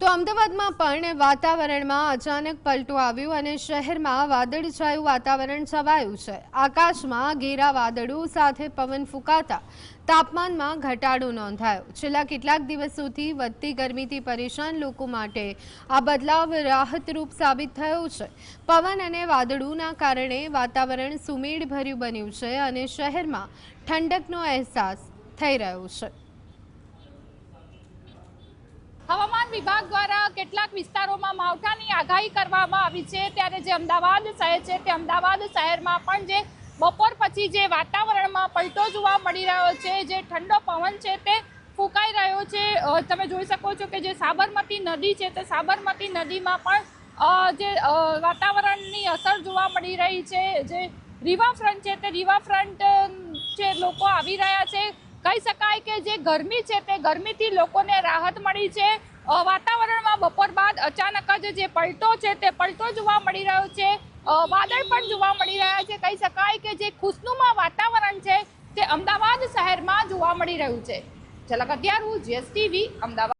તો અમદાવાદમાં પણ વાતાવરણમાં અચાનક પલટો આવ્યો અને શહેરમાં વાદળછાયું વાતાવરણ છવાયું છે। આકાશમાં ઘેરા વાદળો સાથે પવન ફૂંકાતા તાપમાનમાં ઘટાડો નોંધાયો। છેલ્લા કેટલાક દિવસોથી વધતી ગરમીથી પરેશાન લોકો માટે આ બદલાવ રાહતરૂપ સાબિત થયો છે। પવન અને વાદળોના કારણે વાતાવરણ સુમેળભર્યું બન્યું છે અને શહેરમાં ઠંડકનો અહેસાસ થઈ રહ્યો છે। હવામાન વિભાગ દ્વારા કેટલાક વિસ્તારોમાં માવઠાની આગાહી કરવામાં આવી છે। ત્યારે જે અમદાવાદ શહેર છે તે અમદાવાદ શહેરમાં પણ જે બપોર પછી જે વાતાવરણમાં પલટો જોવા મળી રહ્યો છે, જે ઠંડો પવન છે તે ફૂંકાઈ રહ્યો છે। તમે જોઈ શકો છો કે જે સાબરમતી નદી છે તે સાબરમતી નદીમાં પણ જે વાતાવરણની અસર જોવા મળી રહી છે। જે રિવરફ્રન્ટ છે તે રિવરફ્રન્ટ છે લોકો આવી રહ્યા છે। કહી શકાય કે જે ગરમી છે તે ગરમીથી લોકોને રાહત મળી છે। વાતાવરણમાં બપોર બાદ અચાનક જ જે પલટો છે તે પલટો જોવા મળી રહ્યો છે। વાદળ પણ જોવા મળી રહ્યા છે। કહી શકાય કે જે ખુશનુમા વાતાવરણ છે તે અમદાવાદ શહેરમાં જોવા મળી રહ્યું છે। ઝલક અત્યાર GSTV અમદાવાદ।